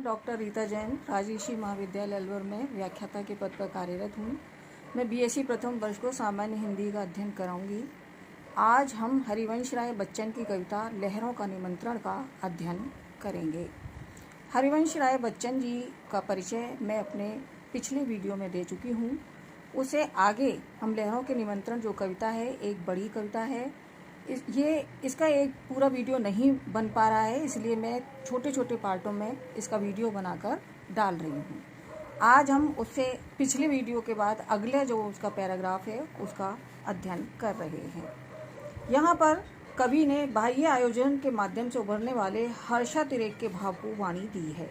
मैं डॉक्टर रीता जैन राजर्षि महाविद्यालय अलवर में व्याख्याता के पद पर कार्यरत हूँ। मैं बीएससी प्रथम वर्ष को सामान्य हिंदी का अध्ययन कराऊंगी। आज हम हरिवंश राय बच्चन की कविता लहरों का निमंत्रण का अध्ययन करेंगे। हरिवंश राय बच्चन जी का परिचय मैं अपने पिछले वीडियो में दे चुकी हूँ। उसे आगे हम लहरों के निमंत्रण जो कविता है, एक बड़ी कविता है। इसका एक पूरा वीडियो नहीं बन पा रहा है, इसलिए मैं छोटे छोटे पार्टों में इसका वीडियो बनाकर डाल रही हूँ। आज हम उससे पिछले वीडियो के बाद अगले जो उसका पैराग्राफ है उसका अध्ययन कर रहे हैं। यहाँ पर कवि ने बाह्य आयोजन के माध्यम से उभरने वाले हर्षातिरेक के भाव को वाणी दी है।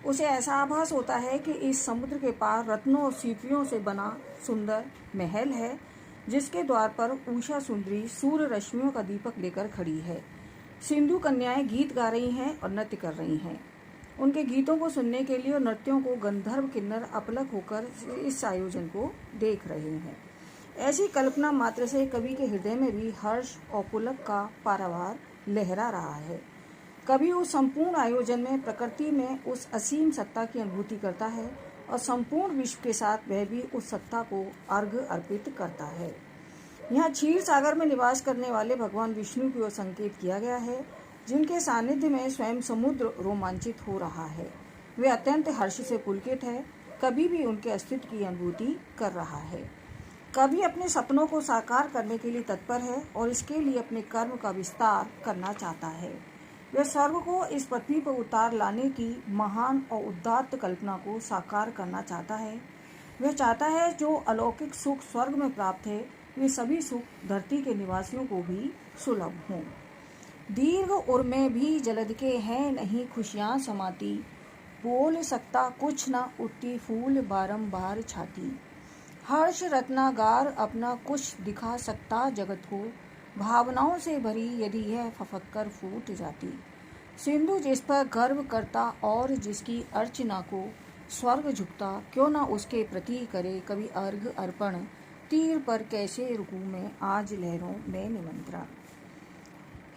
उसे ऐसा आभास होता है कि इस समुद्र के पार रत्नों और सीपियों से बना सुंदर महल है, जिसके द्वार पर उषा सुंदरी सूर्य रश्मियों का दीपक लेकर खड़ी है। सिंधु कन्याएं गीत गा रही हैं और नृत्य कर रही हैं। उनके गीतों को सुनने के लिए और नृत्यों को गंधर्व किन्नर अपलक होकर इस आयोजन को देख रहे हैं। ऐसी कल्पना मात्र से कवि के हृदय में भी हर्ष और पुलक का पारावार लहरा रहा है। कवि उस संपूर्ण आयोजन में प्रकृति में उस असीम सत्ता की अनुभूति करता है और संपूर्ण विश्व के साथ वह भी उस सत्ता को अर्घ्य अर्पित करता है। यहाँ क्षीर सागर में निवास करने वाले भगवान विष्णु की ओर संकेत किया गया है, जिनके सानिध्य में स्वयं समुद्र रोमांचित हो रहा है। वे अत्यंत हर्ष से पुलकित है, कभी भी उनके अस्तित्व की अनुभूति कर रहा है। कवि अपने सपनों को साकार करने के लिए तत्पर है और इसके लिए अपने कर्म का विस्तार करना चाहता है। वह स्वर्ग को इस पृथ्वी पर उतार लाने की महान और उदात्त कल्पना को साकार करना चाहता है। वह चाहता है जो अलौकिक सुख स्वर्ग में प्राप्त है, वे सभी सुख धरती के निवासियों को भी सुलभ हों। दीर्घ उर में भी जलद के हैं नहीं खुशियाँ समाती, बोल सकता कुछ न उठती फूल बारंबार छाती। हर्ष रत्नागार अपना कुछ दिखा सकता जगत को, भावनाओं से भरी यदि यह फफक कर फूट जाती। सिंधु जिस पर गर्व करता और जिसकी अर्चना को स्वर्ग झुकता, क्यों न उसके प्रति करे कवि अर्घ अर्पण। तीर पर कैसे रुकूं मैं आज लहरों में निमंत्रण।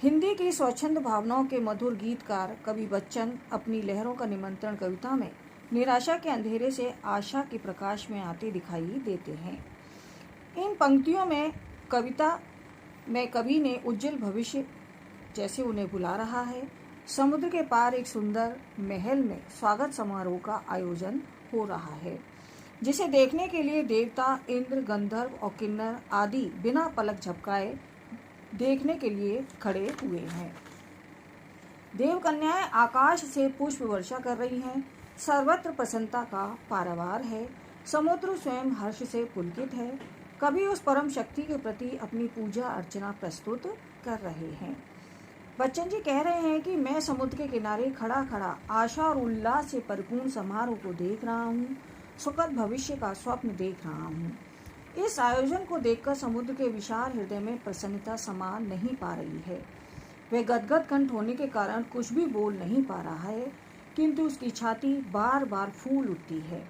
हिंदी की स्वच्छंद भावनाओं के मधुर गीतकार कवि बच्चन अपनी लहरों का निमंत्रण कविता में निराशा के अंधेरे से आशा के प्रकाश में आते दिखाई देते हैं। इन पंक्तियों में कविता में कवि ने उज्जवल भविष्य जैसे उन्हें बुला रहा है। समुद्र के पार एक सुंदर महल में स्वागत समारोह का आयोजन हो रहा है, जिसे देखने के लिए देवता इंद्र, गंधर्व और किन्नर आदि बिना पलक झपकाए देखने के लिए खड़े हुए हैं। देवकन्याएं आकाश से पुष्प वर्षा कर रही हैं। सर्वत्र प्रसन्नता का पारावार है। समुद्र स्वयं हर्ष से पुलकित है। कवि उस परम शक्ति के प्रति अपनी पूजा अर्चना प्रस्तुत कर रहे हैं। बच्चन जी कह रहे हैं कि मैं समुद्र के किनारे खड़ा खड़ा आशा और उल्लास से परिपूर्ण समारोह को देख रहा हूँ, सुखद भविष्य का स्वप्न देख रहा हूँ। इस आयोजन को देखकर समुद्र के विशाल हृदय में प्रसन्नता समा नहीं पा रही है। वह गदगद कंठ होने के कारण कुछ भी बोल नहीं पा रहा है, किंतु उसकी छाती बार बार फूल उठती है।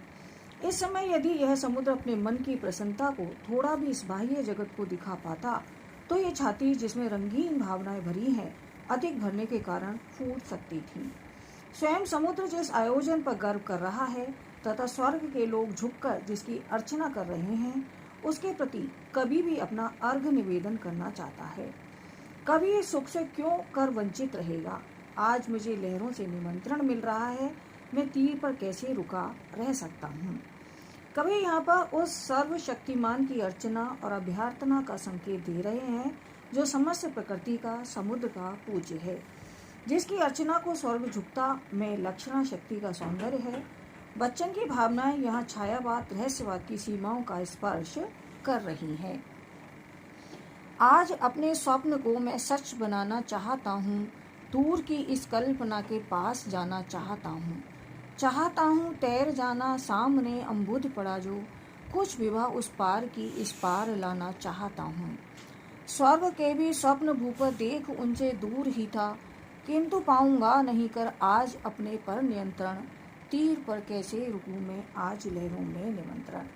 इस समय यदि यह समुद्र अपने मन की प्रसन्नता को थोड़ा भी इस बाह्य जगत को दिखा पाता, तो ये छाती जिसमें रंगीन भावनाएं भरी हैं, अधिक भरने के कारण फूट सकती थी। स्वयं समुद्र जिस आयोजन पर गर्व कर रहा है तथा स्वर्ग के लोग झुककर जिसकी अर्चना कर रहे हैं, उसके प्रति कभी भी अपना अर्घ निवेदन करना चाहता है। कभी इस सुख से क्यों कर वंचित रहेगा। आज मुझे लहरों से निमंत्रण मिल रहा है, मैं तीर पर कैसे रुका रह सकता हूँ। कवि यहाँ पर उस सर्वशक्तिमान की अर्चना और अभ्यर्थना का संकेत दे रहे हैं, जो समस्त प्रकृति का, समुद्र का पूज्य है, जिसकी अर्चना को स्वर्ग झुकता में लक्षणा शक्ति का सौंदर्य है। बच्चन की भावनाएं यहाँ छायावाद, रहस्यवाद की सीमाओं का स्पर्श कर रही हैं। आज अपने स्वप्न को मैं सच बनाना चाहता हूँ, दूर की इस कल्पना के पास जाना चाहता हूँ तैर जाना सामने अम्बुद पड़ा जो, कुछ विवाह उस पार की इस पार लाना चाहता हूँ। स्वर्ग के भी स्वप्न भूपर देख उनसे दूर ही था, किंतु पाऊंगा नहीं कर आज अपने पर नियंत्रण। तीर पर कैसे रुकूं मैं आज लहरों में निमंत्रण।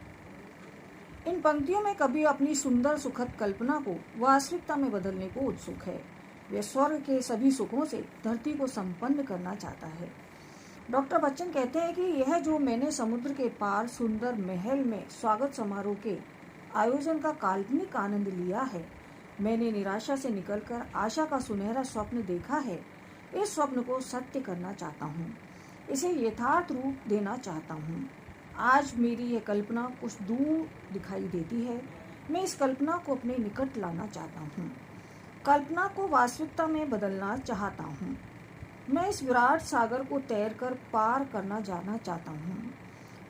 इन पंक्तियों में कवि अपनी सुंदर सुखद कल्पना को वास्तविकता में बदलने को उत्सुक है। वह स्वर्ग के सभी सुखों से धरती को संपन्न करना चाहता है। डॉक्टर बच्चन कहते हैं कि यह जो मैंने समुद्र के पार सुंदर महल में स्वागत समारोह के आयोजन का काल्पनिक आनंद लिया है, मैंने निराशा से निकलकर आशा का सुनहरा स्वप्न देखा है। इस स्वप्न को सत्य करना चाहता हूँ, इसे यथार्थ रूप देना चाहता हूँ। आज मेरी यह कल्पना कुछ दूर दिखाई देती है, मैं इस कल्पना को अपने निकट लाना चाहता हूँ, कल्पना को वास्तविकता में बदलना चाहता हूँ। मैं इस विराट सागर को तैरकर पार करना जाना चाहता हूँ,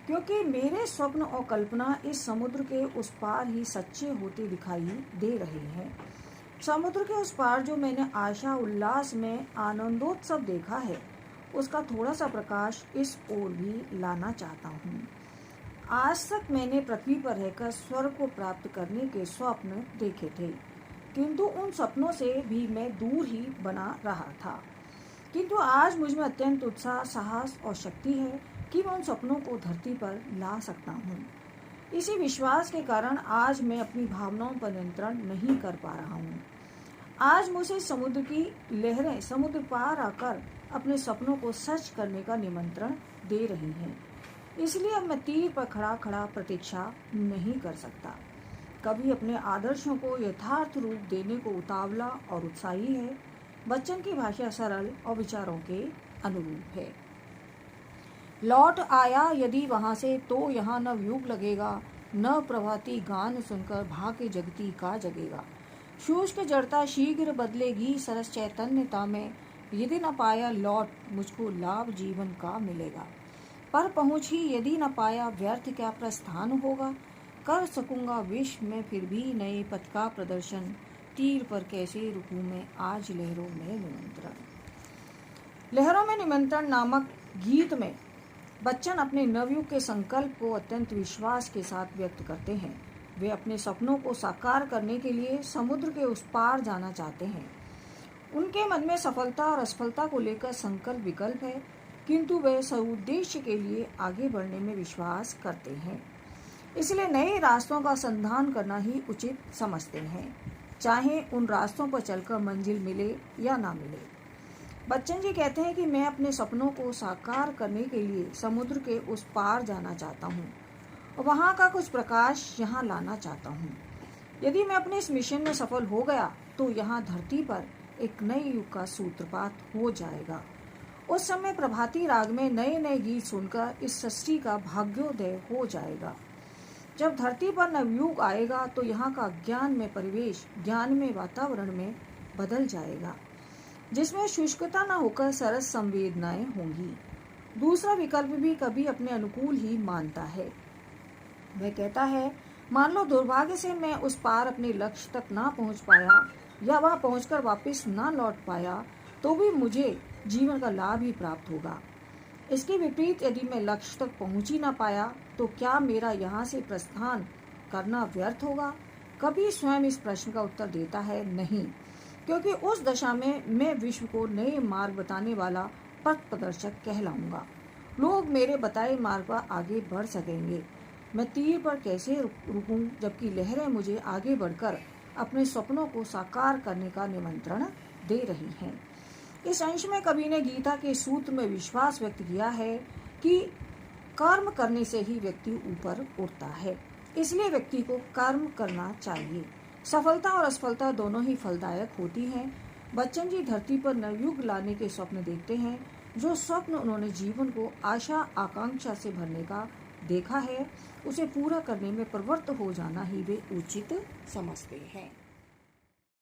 क्योंकि मेरे स्वप्न और कल्पना इस समुद्र के उस पार ही सच्चे होते दिखाई दे रहे हैं। समुद्र के उस पार जो मैंने आशा उल्लास में आनंदोत्सव देखा है, उसका थोड़ा सा प्रकाश इस ओर भी लाना चाहता हूँ। आज तक मैंने पृथ्वी पर रहकर स्वर्ग को प्राप्त करने के स्वप्न देखे थे, किंतु उन सपनों से भी मैं दूर ही बना रहा था। किंतु आज मुझ में अत्यंत उत्साह, साहस और शक्ति है कि मैं उन सपनों को धरती पर ला सकता हूँ। इसी विश्वास के कारण आज मैं अपनी भावनाओं पर नियंत्रण नहीं कर पा रहा हूँ। आज मुझे समुद्र की लहरें समुद्र पार आकर अपने सपनों को सच करने का निमंत्रण दे रही हैं। इसलिए अब मैं तीर पर खड़ा खड़ा प्रतीक्षा नहीं कर सकता। कभी अपने आदर्शों को यथार्थ रूप देने को उतावला और उत्साही है। बच्चन की भाषा सरल और विचारों के अनुरूप है। लौट आया यदि वहां से तो यहाँ न युग लगेगा, न प्रभाती गान सुनकर भाग्य जगती का जगेगा। शुष्क जड़ता शीघ्र बदलेगी सरस चैतन्यता में, यदि न पाया लौट मुझको लाभ जीवन का मिलेगा। पर पहुँच ही यदि न पाया व्यर्थ क्या प्रस्थान होगा, कर सकूंगा विश्व में फिर भी नए पथ का प्रदर्शन, तीर पर कैसे रुकूं मैं आज लहरों में निमंत्रण। लहरों में निमंत्रण नामक गीत में बच्चन अपने नवयुग के संकल्प को अत्यंत विश्वास के साथ व्यक्त करते हैं। वे अपने सपनों को साकार करने के लिए समुद्र के उस पार जाना चाहते हैं। उनके मन में सफलता और असफलता को लेकर संकल्प विकल्प है, किंतु वे सउद्देश्य के लिए आगे बढ़ने में विश्वास करते हैं। इसलिए नए रास्तों का संधान करना ही उचित समझते हैं, चाहे उन रास्तों पर चलकर मंजिल मिले या ना मिले। बच्चन जी कहते हैं कि मैं अपने सपनों को साकार करने के लिए समुद्र के उस पार जाना चाहता हूँ और वहाँ का कुछ प्रकाश यहाँ लाना चाहता हूँ। यदि मैं अपने इस मिशन में सफल हो गया तो यहाँ धरती पर एक नए युग का सूत्रपात हो जाएगा। उस समय प्रभाती राग में नए नए गीत सुनकर इस सृष्टि का भाग्योदय हो जाएगा। जब धरती पर नवयुग आएगा तो यहाँ का ज्ञान में परिवेश, ज्ञान में वातावरण में बदल जाएगा, जिसमें शुष्कता न होकर सरस संवेदनाएं होंगी। दूसरा विकल्प भी कभी अपने अनुकूल ही मानता है। वह कहता है, मान लो दुर्भाग्य से मैं उस पार अपने लक्ष्य तक ना पहुँच पाया या वहाँ पहुँचकर वापस ना लौट पाया, तो भी मुझे जीवन का लाभ ही प्राप्त होगा। इसके विपरीत यदि मैं लक्ष्य तक पहुँच ही ना पाया तो क्या मेरा यहाँ से प्रस्थान करना व्यर्थ होगा? कभी स्वयं इस प्रश्न का उत्तर देता है नहीं, क्योंकि उस दशा में मैं विश्व को नए मार्ग बताने वाला पथ प्रदर्शक कहलाऊंगा। लोग मेरे बताए मार्ग पर आगे बढ़ सकेंगे। मैं तीर पर कैसे रुकूं जबकि लहरें मुझे आगे बढ़कर अपने सपनों को साकार करने का निमंत्रण दे रही हैं। इस अंश में कवि ने गीता के सूत्र में विश्वास व्यक्त किया है कि कर्म करने से ही व्यक्ति ऊपर उठता है, इसलिए व्यक्ति को कर्म करना चाहिए। सफलता और असफलता दोनों ही फलदायक होती हैं। बच्चन जी धरती पर नवयुग लाने के स्वप्न देखते हैं। जो स्वप्न उन्होंने जीवन को आशा आकांक्षा से भरने का देखा है, उसे पूरा करने में प्रवृत्त हो जाना ही वे उचित समझते हैं।